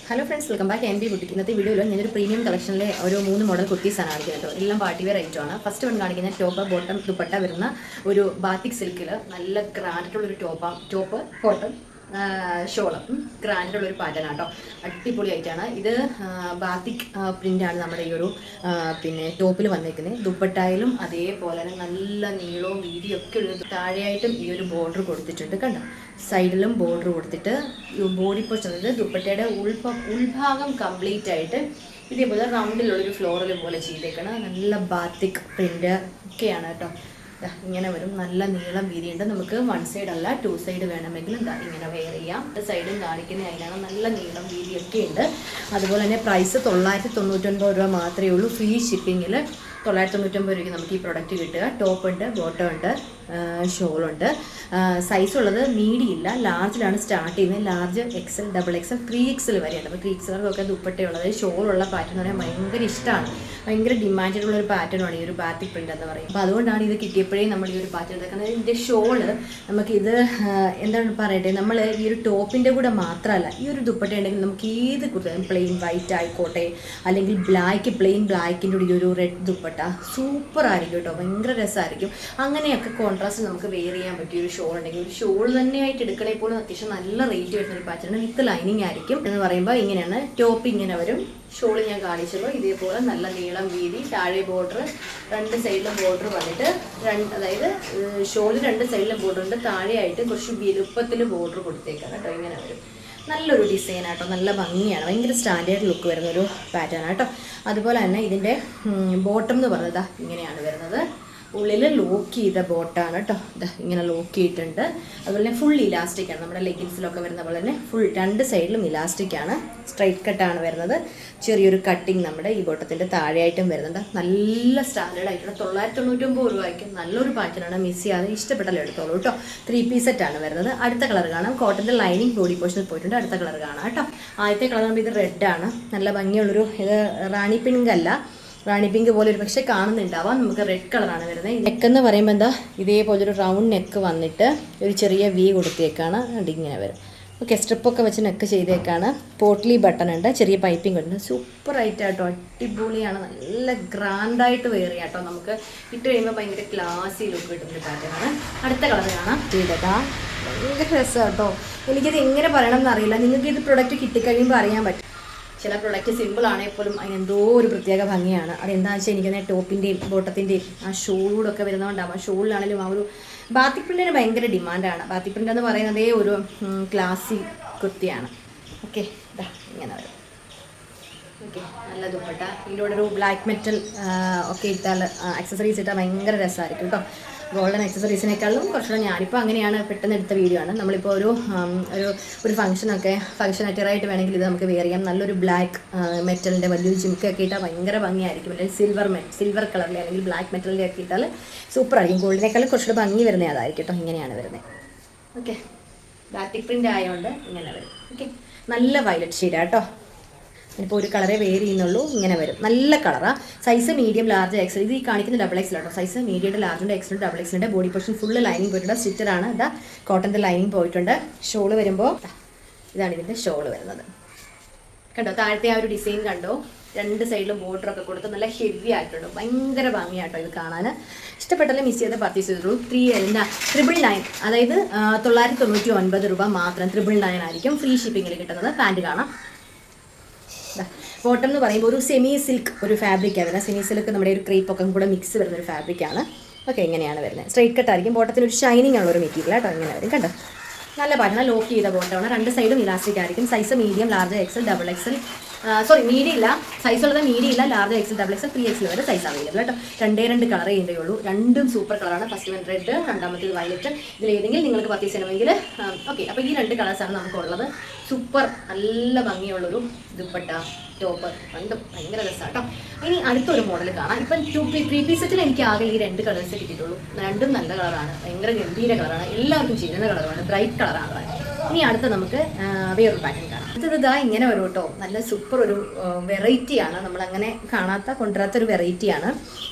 Hello friends, welcome back N B ബുട്ടിക്ക്. ഇന്നത്തെ വീഡിയോയിൽ ഞാനൊരു പ്രീമിയം കളക്ഷനിലെ ഒരു 3 മോഡൽ കുർത്തീസാണ് കാണിക്കുന്നത്. എല്ലാം പാർട്ടി വെയർ ഐറ്റമാണ്. ഫസ്റ്റ് വൺ കാണിക്കുന്ന ടോപ്പ് ബോട്ടം ദുപ്പട്ട വരുന്ന ഒരു ബാത്തിക് സിൽക്കിൽ നല്ല ഗ്രാൻഡായിട്ടുള്ളൊരു ടോപ്പ് ബോട്ടം ഷോള് ഗ്രാൻഡായിട്ടുള്ളൊരു പാറ്റേൺ ആട്ടോ. അടിപൊളി ആയിട്ടാണ് ഇത്. ബാത്തിക് പ്രിൻ്റാണ് നമ്മുടെ ഈ ഒരു ടോപ്പിൽ വന്നേക്കുന്നത്. ദുപ്പട്ടായാലും അതേപോലെ തന്നെ നല്ല നീളവും വീതിയും ഒക്കെ ഉള്ള താഴെയായിട്ടും ഈ ഒരു ബോർഡർ കൊടുത്തിട്ടുണ്ട്. കണ്ടോ, സൈഡിലും ബോർഡർ കൊടുത്തിട്ട് ബോഡി പോർഷൻ ദുപ്പട്ടയുടെ ഉൾഭാഗം കംപ്ലീറ്റ് ആയിട്ട് ഇതേപോലെ റൗണ്ടിലുള്ളൊരു ഫ്ലോറൽ പോലെ ചെയ്തേക്കണം. നല്ല ബാത്തിക് പ്രിൻ്റ് ഒക്കെയാണ് കേട്ടോ. ഇങ്ങനെ വരും. നല്ല നീളം വീതിയുണ്ട്. നമുക്ക് 1 സൈഡ് അല്ല 2 സൈഡ് വേണമെങ്കിൽ ഇങ്ങനെ വെയർ ചെയ്യാം. സൈഡും കാണിക്കുന്ന അതിനാണ്. നല്ല നീളം വീതിയൊക്കെ ഉണ്ട്. അതുപോലെ തന്നെ പ്രൈസ് 999 രൂപ മാത്രമേ ഉള്ളൂ. ഫ്രീ ഷിപ്പിങ്ങിൽ 999 രൂപയ്ക്ക് നമുക്ക് ഈ പ്രൊഡക്റ്റ് കിട്ടുക. ടോപ്പ് ഉണ്ട്, ബോട്ടം ഉണ്ട്, ഷോളുണ്ട്. സൈസ് ഉള്ളത് മീഡിയം ഇല്ല, ലാർജിലാണ് സ്റ്റാർട്ട് ചെയ്യുന്നത്. ലാർജ് XL, XXL, 3XL വരെയുണ്ട്. അപ്പോൾ 3XLൊക്കെ ദുപ്പട്ടയുള്ളത് ഷോളുള്ള പാറ്റേൺ എന്ന് പറയാൻ ഭയങ്കര ഇഷ്ടമാണ്. ഭയങ്കര ഡിമാൻഡുള്ള ഒരു പാറ്റേണാണ് ഈ ഒരു ബാത്തിക് പ്രിൻ്റ് എന്ന് പറയും. അപ്പോൾ അതുകൊണ്ടാണ് ഇത് കിട്ടിയപ്പോഴേ നമ്മൾ ഈ ഒരു പാറ്റേൺ എടുക്കുന്നത്. ഇതിൻ്റെ ഷോള് നമുക്കിത് എന്താണ് പറയട്ടെ, നമ്മൾ ഈ ഒരു ടോപ്പിൻ്റെ കൂടെ മാത്രമല്ല, ഈ ഒരു ദുപ്പട്ട ഉണ്ടെങ്കിൽ നമുക്ക് ഏത് കുർത്ത പ്ലെയിൻ വൈറ്റ് ആയിക്കോട്ടെ, അല്ലെങ്കിൽ പ്ലെയിൻ ബ്ലാക്കിൻ്റെ കൂടി ഈ ഒരു റെഡ് ദുപ്പട്ട സൂപ്പർ ആയിരിക്കും കേട്ടോ. ഭയങ്കര രസമായിരിക്കും. അങ്ങനെയൊക്കെ കോൺട്രാസ്റ്റ് നമുക്ക് വെയർ ചെയ്യാൻ പറ്റിയ ഒരു ഷോൾ ഉണ്ടെങ്കിൽ ഒരു ഷോൾ തന്നെയായിട്ട് എടുക്കണേ പോലും അത്യാവശ്യം നല്ല റേറ്റ് വരുന്ന ഒരു പാറ്റേൺ വിത്ത് ലൈനിങ് ആയിരിക്കും. എന്ന് പറയുമ്പോൾ ഇങ്ങനെയാണ് ടോപ്പ് ഇങ്ങനെ വരും. ഷോൾ ഞാൻ കാണിച്ചല്ലോ ഇതേപോലെ നല്ല നീളം വീതി, താഴെ ബോർഡർ, 2 സൈഡിലും ബോർഡർ വന്നിട്ട് അതായത് ഷോളിൽ 2 സൈഡിലും ബോർഡർ ഉണ്ട്. താഴെയായിട്ട് കുറച്ച് വലുപ്പത്തിൽ ബോർഡർ കൊടുത്തേക്കാം കേട്ടോ. ഇങ്ങനെ വരും. നല്ലൊരു ഡിസൈൻ ആട്ടോ, നല്ല ഭംഗിയാണ്. ഭയങ്കര സ്റ്റാൻഡേർഡ് ലുക്ക് വരുന്നൊരു പാറ്റേൺ ആട്ടോ. അതുപോലെ തന്നെ ഇതിൻ്റെ ബോട്ടം എന്ന് പറയുന്നത് ഇങ്ങനെയാണ് വരുന്നത്. ഉള്ളിൽ ലോക്ക് ചെയ്ത ബോട്ടാണ് കേട്ടോ. ഇങ്ങനെ ലോക്ക് ചെയ്തിട്ടുണ്ട്. അതുപോലെ തന്നെ ഫുൾ ഇലാസ്റ്റിക്കാണ്. നമ്മുടെ ലെഗിൻസിലൊക്കെ വരുന്ന പോലെ തന്നെ ഫുൾ 2 സൈഡിലും ഇലാസ്റ്റിക്കാണ്. സ്ട്രൈറ്റ് കട്ടാണ് വരുന്നത്. ചെറിയൊരു കട്ടിങ് നമ്മുടെ ഈ ബോട്ടത്തിൻ്റെ താഴെയായിട്ടും വരുന്നുണ്ട്. നല്ല സ്റ്റാൻഡേർഡ് ആയിട്ടുള്ള 999 രൂപയ്ക്ക് നല്ലൊരു പാറ്റേണാണ്. മിസ് ചെയ്യാതെ ഇഷ്ടപ്പെട്ടല്ലോ എടുത്തോളൂ കേട്ടോ. 3 പീസ് സെറ്റാണ് വരുന്നത്. അടുത്ത കളർ കാണാം. കോട്ടൻ്റെ ലൈനിങ് ബോഡി പോർഷനിൽ പോയിട്ടുണ്ട്. അടുത്ത കളർ കാണാം കേട്ടോ. ആദ്യത്തെ കളർ നമ്മൾ ഇത് റെഡാണ്. നല്ല ഭംഗിയുള്ളൊരു, ഇത് റാണി പിങ്ക് അല്ല, റാണി പിങ്ക് പോലെ ഒരു പക്ഷേ കാണുന്നുണ്ടാവാം. നമുക്ക് റെഡ് കളറാണ് വരുന്നത്. നെക്ക് എന്ന് പറയുമ്പോൾ എന്താ ഇതേപോലൊരു റൗണ്ട് നെക്ക് വന്നിട്ട് ഒരു ചെറിയ വി കൊടുത്തേക്കാണ്. ഇങ്ങനെ വരും. ഓക്കെ, സ്ട്രിപ്പൊക്കെ വെച്ച് നെക്ക് ചെയ്തേക്കാണ്. പോട്ട്ലി ബട്ടൺ ഉണ്ട്, ചെറിയ പൈപ്പിംഗ് ഉണ്ട്. സൂപ്പറായിട്ടാട്ടോ, അടിപൊളിയാണ്. നല്ല ഗ്രാൻഡായിട്ട് വെയർ ചെയ്യാം കേട്ടോ. നമുക്ക് ഇട്ട് കഴിയുമ്പോൾ ഭയങ്കര ക്ലാസി ലുക്ക് കിട്ടുന്നൊരു പാറ്റേണാണ്. അടുത്ത കളർ കാണാം. ചെയ്തതാ ഭയങ്കര രസമാണ് കേട്ടോ. എനിക്കിത് എങ്ങനെ പറയണം എന്നറിയില്ല. നിങ്ങൾക്ക് ഇത് പ്രൊഡക്റ്റ് കിട്ടിക്കഴിയുമ്പോൾ അറിയാൻ പറ്റും. ചില പ്രൊഡക്റ്റ് സിമ്പിൾ ആണെങ്കിൽ പോലും അതിനെന്തോ ഒരു പ്രത്യേക ഭംഗിയാണ്. അതെന്താണെന്ന് വെച്ചാൽ എനിക്കതിനെ ടോപ്പിൻ്റെയും ബോട്ടത്തിൻ്റെയും ആ ഷോളൂടൊക്കെ വരുന്നതുകൊണ്ടാവും. ആ ഷോളിലാണെങ്കിലും ആ ഒരു ബാത്തിക് പ്രിൻറ്റിന് ഭയങ്കര ഡിമാൻഡാണ്. ബാത്തിക് പ്രിൻ്റ് എന്ന് പറയുന്നതേ ഒരു ക്ലാസി കുർത്തിയാണ്. ഓക്കെ, ഇങ്ങനെ വരും. ഓക്കെ, നല്ല ദുപ്പട്ട. ഇതിലൂടെ ഒരു ബ്ലാക്ക് മെറ്റൽ ഒക്കെ ഇട്ടാൽ ആക്സസറീസ് ഇട്ടാൽ ഭയങ്കര രസമായിരിക്കും കേട്ടോ. ഗോൾഡൻ ആക്സസറീസിനേക്കാളും കുറച്ചുകൂടെ ഞാനിപ്പോൾ അങ്ങനെയാണ് പെട്ടെന്ന് എടുത്ത വീഡിയോ ആണ്. നമ്മളിപ്പോൾ ഒരു ഫംഗ്ഷൻ അറ്ററായിട്ട് വേണമെങ്കിൽ ഇത് നമുക്ക് വെയർ ചെയ്യാം. നല്ലൊരു ബ്ലാക്ക് മെറ്റലിൻ്റെ വലിയൊരു ജിംക്കൊക്കെ ഇട്ടാൽ ഭയങ്കര ഭംഗിയായിരിക്കും. അല്ലെങ്കിൽ സിൽവർ കളറിൽ അല്ലെങ്കിൽ ബ്ലാക്ക് മെറ്റലിൻ്റെ ഒക്കെ ഇട്ടാൽ സൂപ്പറായിരിക്കും. ഗോൾഡിനേക്കാളും കുറച്ചുകൂടെ ഭംഗി വരുന്നത് അതായിരിക്കും കേട്ടോ. ഇങ്ങനെയാണ് വരുന്നത്. ഓക്കെ, ബാത്തിക് പ്രിൻ്റ് ആയതുകൊണ്ട് ഇങ്ങനെ വരും. ഓക്കെ, നല്ല വയലറ്റ് ഷെയ്ഡാണ് കേട്ടോ. ഇപ്പോൾ ഒരു കളറേ വെയർ ചെയ്യുന്നുള്ളൂ. ഇങ്ങനെ വരും. നല്ല കളറാണ്. Size medium, large, XL. ഇത് ഈ കാണിക്കുന്ന XXL കേട്ടോ. സൈസ് മീഡിയം, ലാർജുണ്ട്, XL, XXL. Body portion full lining പോയിട്ടുണ്ട്. സ്റ്റിച്ചറാണ്. ഇതാ കോട്ടൻ്റെ ലൈനിങ് പോയിട്ടുണ്ട്. ഷോള് വരുമ്പോൾ ഇതാണ് ഇതിൻ്റെ ഷോള് വരുന്നത്. കണ്ടോ, താഴത്തെ ആ ഒരു ഡിസൈൻ കണ്ടോ. 2 സൈഡിലും ബോർഡറൊക്കെ കൊടുത്ത് നല്ല ഹെവി ആയിട്ടുണ്ട്. ഭയങ്കര ഭംഗിയാട്ടോ ഇത് കാണാൻ. ഇഷ്ടപ്പെട്ടല്ലേ മിസ് ചെയ്ത് പർച്ചേസ് ചെയ്തുള്ളൂ. 999, അതായത് 999 രൂപ മാത്രം. 999 ആയിരിക്കും ഫ്രീ ഷിപ്പിങ്ങിൽ കിട്ടുന്നത്. പാൻറ്റ് കാണാം. ബോട്ടം എന്ന് പറയുമ്പോൾ ഒരു സെമി സിൽക്ക് ഒരു ഫാബ്രിക്കാണ് വരുന്നത്. സെമി സിൽക്ക് നമ്മുടെ ഒരു ക്രീപ്പൊക്കെ കൂടെ മിക്സ് വരുന്നൊരു ഫാബ്രിക്കാണ്. ഓക്കെ, ഇങ്ങനെയാണ് വരുന്നത്. സ്ട്രൈറ്റ് കട്ടായിരിക്കും. ബോട്ടത്തിന് ഒരു ഷൈനിങ് ഉള്ള ഒരു മെറ്റീരിയൽ കേട്ടോ. ഇങ്ങനെ വരും. കണ്ടോ, നല്ല പാറ്റേൺ. ലോക്ക് ചെയ്ത ബോട്ടമാണ്. 2 സൈഡും ഇലാസ്റ്റിക് ആയിരിക്കും. Size medium, large, XL, XXL. Medium ഇല്ല. സൈസ് ഉള്ളത് മീഡിയം ഇല്ല, ലാർജ്, XL, XXL, 3XL വരെ സൈസ് അവൈലബിൾ കേട്ടോ. 2 കളറേ ഉള്ളൂ. രണ്ടും സൂപ്പർ കളറാണ്. ഫസ്റ്റ് വൺ റെഡ്, രണ്ടാമത്തേത് വയലറ്റ്. ഇതിലേതെങ്കിലും നിങ്ങൾക്ക് പർച്ചേസ് ചെയ്യണമെങ്കിൽ ഓക്കെ. അപ്പോൾ ഈ 2 കളേഴ്സാണ് നമുക്കുള്ളത്. സൂപ്പർ നല്ല ഭംഗിയുള്ളൊരു ദുപ്പട്ട ടോപ്പ്. രണ്ടും ഭയങ്കര രസമാണ് കേട്ടോ. ഇനി അടുത്തൊരു മോഡൽ കാണാം. ഇപ്പം 3 പീസ് സെറ്റിൽ എനിക്ക് ആകെ ഈ 2 കളേഴ്സ് കിട്ടിയിട്ടുള്ളൂ. രണ്ടും നല്ല കളറാണ്. ഭയങ്കര ഗംഭീര കളറാണ്. എല്ലാവർക്കും ചേരുന്ന കളറാണ്. ബ്രൈറ്റ് കളറാണ്. ഇനി അടുത്ത നമുക്ക് വേറൊരു പാറ്റേൺ കാണാം. അടുത്തത് ഇങ്ങനെ വരും കേട്ടോ. നല്ല സൂപ്പർ ഒരു വെറൈറ്റിയാണ്, നമ്മളങ്ങനെ കൊണ്ടുവരാത്തൊരു വെറൈറ്റിയാണ്.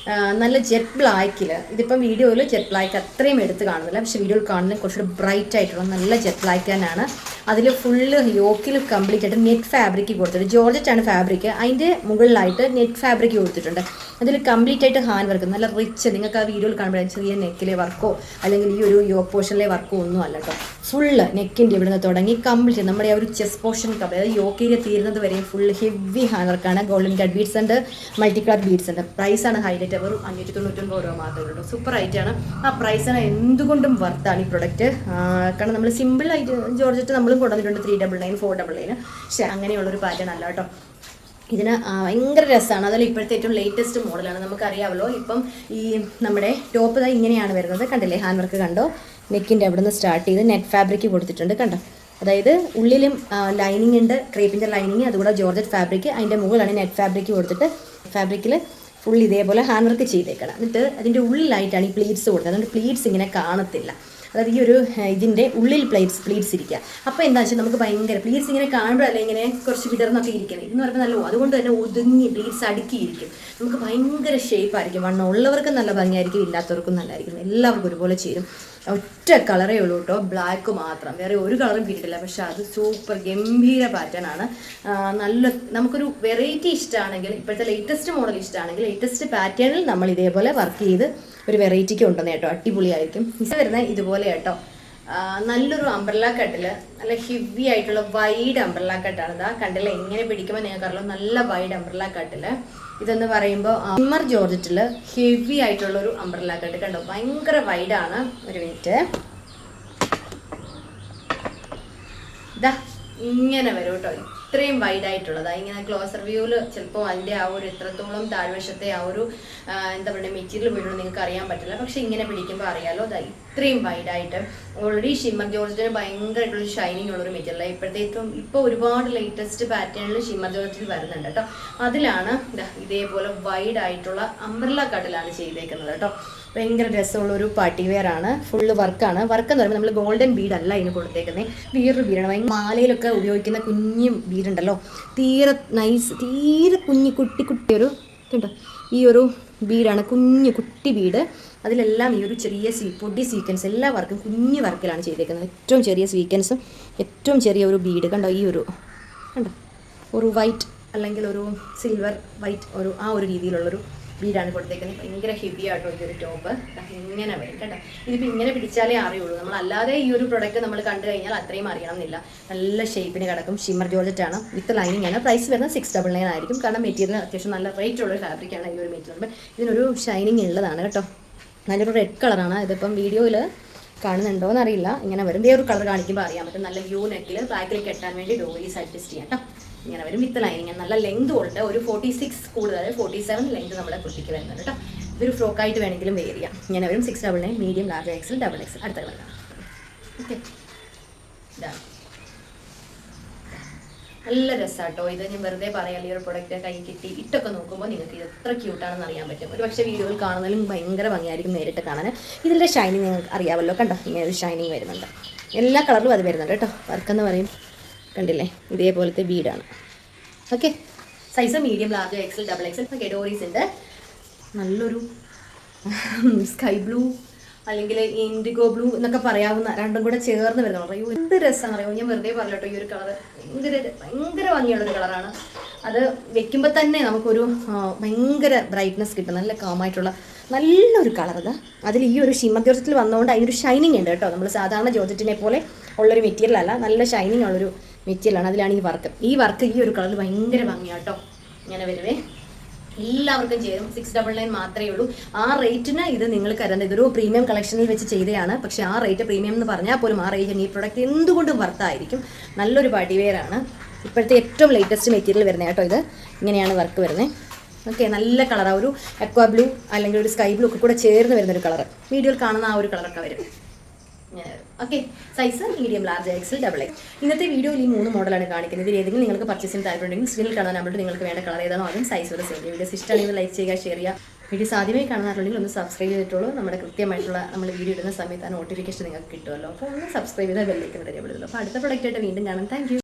നല്ല ജെറ്റ് ബ്ലാക്കിൽ, ഇതിപ്പം വീഡിയോയിൽ ജെറ്റ് ബ്ലാക്ക് അത്രയും എടുത്ത് കാണുന്നില്ല, പക്ഷേ വീഡിയോയിൽ കാണുന്നത് കുറച്ചുകൂടി ബ്രൈറ്റ് ആയിട്ടുള്ള നല്ല ജെറ്റ് ബ്ലാക്ക് തന്നെയാണ്. അതിൽ ഫുള്ള് യോക്കിൽ കംപ്ലീറ്റ് ആയിട്ട് നെറ്റ് ഫാബ്രിക് കൊടുത്തിട്ടുണ്ട്. ജോർജറ്റാണ് ഫാബ്രിക്, അതിൻ്റെ മുകളിലായിട്ട് നെറ്റ് ഫാബ്രിക് കൊടുത്തിട്ടുണ്ട്. അതിൽ കംപ്ലീറ്റ് ആയിട്ട് ഹാൻഡ് വർക്ക്, നല്ല റിച്ച്. നിങ്ങൾക്ക് ആ വീഡിയോയിൽ കാണുമ്പോൾ ചെറിയ നെക്കിലെ വർക്കോ അല്ലെങ്കിൽ ഈ ഒരു യോക്ക് പോർഷനിലെ വർക്കോ ഒന്നും അല്ല കേട്ടോ. ഫുള്ള് നെക്കിൻ്റെ ഇവിടുന്ന് തുടങ്ങി കംപ്ലീറ്റ് നമ്മുടെ ആ ഒരു ചെസ്റ്റ് പോർഷൻ അതായത് യോക്ക് ഏരിയ തീരുന്നത് വരെയും ഫുൾ ഹെവി ഹാൻഡ് വർക്കാണ്. ഗോൾഡൻ കട്ട് ബീഡ്സ് ഉണ്ട്, മൾട്ടി കളർ ബീഡ്സ് ഉണ്ട്. പ്രൈസാണ് ഹൈലൈറ്റ്, വെറും 599 രൂപ മാത്രമേ ഉള്ളൂ. സൂപ്പർ ആയിട്ടാണ്. ആ പ്രൈസാണ് എന്തുകൊണ്ടും വർത്താണ് ഈ പ്രൊഡക്റ്റ്. കാരണം നമ്മൾ സിമ്പിളായിട്ട് ജോർജറ്റ് നമ്മളും കൊണ്ടുവന്നിട്ടുണ്ട് 399 499, പക്ഷേ അങ്ങനെയുള്ളൊരു പാറ്റേൺ അല്ല കേട്ടോ. ഇതിന് ഭയങ്കര രസമാണ്. അതിൽ ഇപ്പോഴത്തെ ഏറ്റവും ലേറ്റസ്റ്റ് മോഡലാണ്, നമുക്കറിയാമല്ലോ. ഇപ്പം ഈ നമ്മുടെ ടോപ്പ് ഇങ്ങനെയാണ് വരുന്നത്, കണ്ടില്ലേ? ഹാൻഡ് വർക്ക് കണ്ടോ? നെക്കിൻ്റെ അവിടെ നിന്ന് സ്റ്റാർട്ട് ചെയ്ത് നെറ്റ് ഫാബ്രിക് കൊടുത്തിട്ടുണ്ട് കണ്ടോ. അതായത് ഉള്ളിലും ലൈനിങ് ഉണ്ട്, ക്രേപ്പിൻ്റെ ലൈനിങ്, അതുകൂടെ ജോർജറ്റ് ഫാബ്രിക്, അതിൻ്റെ മുകളിലാണ് നെറ്റ് ഫാബ്രിക് കൊടുത്തിട്ട് ഫാബ്രിക്കിൽ ഫുൾ ഇതേപോലെ ഹാൻഡ് വർക്ക് ചെയ്തേക്കണം. എന്നിട്ട് അതിൻ്റെ ഉള്ളിലായിട്ടാണ് ഈ പ്ലീറ്റ്സ് കൊടുത്തത്. അതുകൊണ്ട് പ്ലീറ്റ്സ് ഇങ്ങനെ കാണത്തില്ല. അതായത് ഈ ഒരു ഇതിൻ്റെ ഉള്ളിൽ പ്ലീറ്റ്സ് ഇരിക്കുക. അപ്പോൾ എന്താ വെച്ചാൽ നമുക്ക് ഭയങ്കര പ്ലീറ്റ്സ് ഇങ്ങനെ കാണുമ്പോഴല്ലേ ഇങ്ങനെ കുറച്ച് വിടർന്നൊക്കെ ഇരിക്കുന്നത്. ഇതെന്ന് പറയുമ്പോൾ നല്ല, അതുകൊണ്ട് തന്നെ ഒതുങ്ങി പ്ലീറ്റ്സ് അടുക്കിയിരിക്കും. നമുക്ക് ഭയങ്കര ഷേപ്പായിരിക്കും. വണ്ണം ഉള്ളവർക്കും നല്ല ഭംഗിയായിരിക്കും, ഇല്ലാത്തവർക്കും നല്ലതായിരിക്കും. എല്ലാവർക്കും ഒരുപോലെ ചേരും. ഒറ്റ കളറേ ഉള്ളൂ കേട്ടോ, ബ്ലാക്ക് മാത്രം, വേറെ ഒരു കളറും കിട്ടില്ല. പക്ഷെ അത് സൂപ്പർ ഗംഭീര പാറ്റേൺ ആണ്. നല്ല നമുക്കൊരു വെറൈറ്റി ഇഷ്ടമാണെങ്കിൽ, ഇപ്പോഴത്തെ ലേറ്റസ്റ്റ് മോഡൽ ഇഷ്ടമാണെങ്കിൽ ലേറ്റസ്റ്റ് പാറ്റേണിൽ നമ്മൾ ഇതേപോലെ വർക്ക് ചെയ്ത് ഒരു വെറൈറ്റിക്ക് ഉണ്ടെന്ന് കേട്ടോ. അടിപൊളിയായിരിക്കും. ഇത് വരുന്നത് ഇതുപോലെ കേട്ടോ. നല്ലൊരു അംബ്രല്ല കട്ടിൽ, നല്ല ഹെവി ആയിട്ടുള്ള വൈഡ് അംബ്രല്ല കട്ടാണ്. ഇതാ കണ്ടില്ല, എങ്ങനെ പിടിക്കുമ്പോൾ നിങ്ങൾക്കറിയാലോ, നല്ല വൈഡ് അംബ്രല്ല കട്ടിൽ. ഇതെന്ന് പറയുമ്പോൾ ഷിമ്മർ ജോർജറ്റിൽ ഹെവി ആയിട്ടുള്ള ഒരു അംബ്രല്ല കട്ട് കണ്ടോ, ഭയങ്കര വൈഡാണ്. ഒരു മിനിറ്റ്, ഇതാ ഇങ്ങനെ വരും കേട്ടോ. ഇത്രയും വൈഡായിട്ടുള്ളത് ഇങ്ങനെ ക്ലോസർ വ്യൂവിൽ ചിലപ്പോൾ അതിൻ്റെ ആ ഒരു എത്രത്തോളം താഴ്വശത്തെ ആ ഒരു എന്താ പറയുക മെറ്റീരിയൽ വീഴുന്നത് നിങ്ങൾക്ക് അറിയാൻ പറ്റില്ല. പക്ഷെ ഇങ്ങനെ പിടിക്കുമ്പോൾ അറിയാലോ, അതാ ഇത്രയും വൈഡായിട്ട്. ഓൾറെഡി ഷിമ്മർ ജോർജറ്റിന് ഭയങ്കരമായിട്ടുള്ളൊരു ഷൈനിങ് ഉള്ളൊരു മെറ്റീരിയൽ. ഇപ്പോഴത്തേക്കും ഇപ്പോൾ ഒരുപാട് ലേറ്റസ്റ്റ് പാറ്റേണിൽ ഷിമ്മർ ജോർജറ്റിൽ വരുന്നുണ്ട് കേട്ടോ. അതിലാണ് ഇതേപോലെ വൈഡായിട്ടുള്ള അംബ്രല്ല കട്ടിലാണ് ചെയ്തേക്കുന്നത് കേട്ടോ. ഭയങ്കര രസമുള്ളൊരു പാർട്ടി വെയർ ആണ്. ഫുള്ള് വർക്കാണ്. വർക്ക് എന്ന് പറയുമ്പോൾ നമ്മൾ ഗോൾഡൻ ബീഡല്ല ഇതിന് കൊടുത്തേക്കുന്നത്, വേറൊരു ബീഡാണ്. ഭയങ്കര മാലയിലൊക്കെ ഉപയോഗിക്കുന്ന കുഞ്ഞു ബീഡുണ്ടല്ലോ, തീരെ നൈസ്, തീരെ കുട്ടി ഒരു കണ്ടോ, ഈ ഒരു ബീഡാണ്, കുട്ടി ബീഡ്. അതിലെല്ലാം ഈ ഒരു ചെറിയ പൊടി സീക്വൻസ്, എല്ലാ വർക്കും കുഞ്ഞു വർക്കിലാണ് ചെയ്തേക്കുന്നത്. ഏറ്റവും ചെറിയ സീക്വൻസും ഏറ്റവും ചെറിയ ഒരു ബീഡ് കണ്ടോ, ഈ ഒരു കണ്ടോ, ഒരു വൈറ്റ് അല്ലെങ്കിൽ ഒരു സിൽവർ വൈറ്റ് ആ ഒരു രീതിയിലുള്ളൊരു ബീഡാണ് കൊടുത്തേക്കുന്നത്. ഭയങ്കര ഹെവി ആട്ടോ ഈ ഒരു ടോപ്പ്. ഇങ്ങനെ വരും കേട്ടോ. ഇതിപ്പോൾ ഇങ്ങനെ പിടിച്ചാലേ അറിയുള്ളൂ. നമ്മളല്ലാതെ ഈ ഒരു പ്രൊഡക്റ്റ് നമ്മൾ കണ്ടു കഴിഞ്ഞാൽ അത്രയും അറിയണം എന്നില്ല. നല്ല ഷേപ്പിന് കിടക്കും. ഷിമ്മർ ജോർജറ്റ് ആണ്, വിത്ത് ലൈനിങ് ആണ്. പ്രൈസ് വരുന്നത് 699 ആയിരിക്കും. കാരണം മെറ്റീരിയൽ അത്യാവശ്യം നല്ല റേറ്റ് ഉള്ള ഫാബ്രിക്കാണ് ഈ ഒരു മെറ്റീരിയൽ. ഇതിനൊരു ഷൈനിങ് ഉള്ളതാണ് കേട്ടോ. നല്ലൊരു റെഡ് കളറാണ്. ഇതിപ്പം വീഡിയോയിൽ കാണുന്നുണ്ടോയെന്ന് അറിയില്ല. ഇങ്ങനെ വരും. വേറൊരു കളർ കാണിക്കുമ്പോൾ അറിയാൻ പറ്റും. നല്ല യു നെക്കിൽ ബാക്കിൽ കെട്ടാൻ വേണ്ടി ഡോലീസ് അഡ്ജസ്റ്റ് ചെയ്യാം കേട്ടോ. ഇങ്ങനെ വരും, വിത്ത് ലൈനിങ്. നല്ല ലെങ്ത് ഉണ്ട്, ഒരു 46 കൂടുതൽ 47 ലെങ്ത് നമ്മുടെ കുട്ടിക്ക് വരുന്നുണ്ട് കേട്ടോ. ഇതൊരു ഫ്രോക്കായിട്ട് വേണമെങ്കിലും വെയർ ചെയ്യാം. ഇങ്ങനെ വരും. 699, medium, large, XL, double XL. അടുത്ത കളർ ഓക്കെ. ഇതാണ് നല്ല രസമാട്ടോ ഇത്. ഞാൻ വെറുതെ പറയാമല്ലോ, ഈ ഒരു പ്രൊഡക്റ്റ് കൈ കിട്ടി ഇട്ടൊക്കെ നോക്കുമ്പോൾ നിങ്ങൾക്ക് ഇത് എത്ര ക്യൂട്ടാണെന്ന് അറിയാൻ പറ്റും. ഒരു പക്ഷേ വീഡിയോയിൽ കാണുന്നതിലും ഭയങ്കര ഭംഗിയായിരിക്കും നേരിട്ട് കാണാൻ. ഇതിൻ്റെ ഷൈനിങ് നിങ്ങൾക്ക് അറിയാമല്ലോ, കണ്ടോ, ഇങ്ങനെ ഒരു ഷൈനിങ് വരുന്നുണ്ട്. എല്ലാ കളറിലും അത് വരുന്നുണ്ട് കേട്ടോ. വർക്കെന്ന് പറയും കണ്ടില്ലേ, ഇതേപോലത്തെ ബീഡാണ്. Okay, size medium, large, XL, double XL. Okay, ഡോറീസ് ഉണ്ട്. നല്ലൊരു സ്കൈ ബ്ലൂ അല്ലെങ്കിൽ ഇൻഡിഗോ ബ്ലൂ എന്നൊക്കെ പറയാവുന്ന രണ്ടും കൂടെ ചേർന്ന് വരുന്ന കളർ. അയ്യോ എന്ത് രസമാണ് അറിയുമോ. ഞാൻ വെറുതെ പറഞ്ഞോട്ടോ, ഈ ഒരു കളർ ഭയങ്കര ഭംഗിയുള്ളൊരു കളറാണ്. അത് വെക്കുമ്പോൾ തന്നെ നമുക്കൊരു ഭയങ്കര ബ്രൈറ്റ്നസ് കിട്ടും. നല്ല കാമായിട്ടുള്ള നല്ലൊരു കളർ. അതിൽ ഈ ഒരു ഷിമ്മർ ജോർജറ്റിൽ വന്നതുകൊണ്ട് അതിനൊരു ഷൈനിങ് ഉണ്ട് കേട്ടോ. നമ്മൾ സാധാരണ ജോർജറ്റിനെ പോലെ ഉള്ളൊരു മെറ്റീരിയൽ അല്ല, നല്ല ഷൈനിങ് ഉള്ളൊരു മെറ്റീരിയലാണ്. അതിലാണ് ഈ വർക്ക്. ഈ ഒരു കളറിൽ ഭയങ്കര ഭംഗിയാണ് കേട്ടോ. ഇങ്ങനെ വരുവേ, എല്ലാവർക്കും ചേരും. 699 മാത്രമേ ഉള്ളൂ. ആ റേറ്റിന് ഇത് നിങ്ങൾ കരുതുന്നത് ഇതൊരു പ്രീമിയം കളക്ഷനിൽ വെച്ച് ചെയ്തതാണ്. പക്ഷേ ആ റേറ്റ് പ്രീമിയം എന്ന് പറഞ്ഞാൽ പോലും ആ റേറ്റിന് ഈ പ്രൊഡക്റ്റ് എന്തുകൊണ്ടും വർത്തായിരിക്കും. നല്ലൊരു പാർട്ടി വെയർ ആണ്. ഇപ്പോഴത്തെ ഏറ്റവും ലേറ്റസ്റ്റ് മെറ്റീരിയൽ വരുന്നത് കേട്ടോ. ഇത് ഇങ്ങനെയാണ് വർക്ക് വരുന്നത്. ഓക്കെ, നല്ല കളറാണ്. ഒരു അക്വാ ബ്ലൂ അല്ലെങ്കിൽ ഒരു സ്കൈ ബ്ലൂ ഒക്കെ കൂടെ ചേർന്ന് വരുന്നൊരു കളർ. വീഡിയോയിൽ കാണുന്ന ആ ഒരു കളറൊക്കെ വരും. Okay, size medium, large, XL, double X. ഇന്നത്തെ വീഡിയോയിൽ ഈ 3 മോഡലാണ് കാണിക്കുന്നത്. ഇതിൽ ഏതെങ്കിലും നിങ്ങൾക്ക് പർച്ചേസിന് താല്പര്യമുണ്ടെങ്കിൽ സ്ക്രീനിൽ കാണാൻ നമ്പറിൽ നിങ്ങൾക്ക് വേണ്ട കളർ ഏതാണോ അതും സൈസ് വരെ സെൻഡ്. വീഡിയോസ് ഇഷ്ടമാണെങ്കിൽ ലൈക്ക് ചെയ്യുക, ഷെയർ ചെയ്യുക. വീഡിയോസ് ആദ്യമായി കാണാറുണ്ടെങ്കിൽ ഒന്ന് സബ്സ്ക്രൈബ് ചെയ്തിട്ടുള്ളൂ. നമ്മുടെ കൃത്യമായിട്ടുള്ള നമ്മൾ വീഡിയോ ഇടുന്ന സമയത്ത് ആ നോട്ടിഫിക്കേഷൻ നിങ്ങൾക്ക് കിട്ടുമല്ലോ. അപ്പോൾ ഒന്ന് സബ്സ്ക്രൈബ് ചെയ്താൽ ബെല്ലേക്ക് വിടുള്ളൂ. അപ്പോൾ അടുത്ത പ്രൊഡക്റ്റായിട്ട് വീണ്ടും കാണാം. Thank you.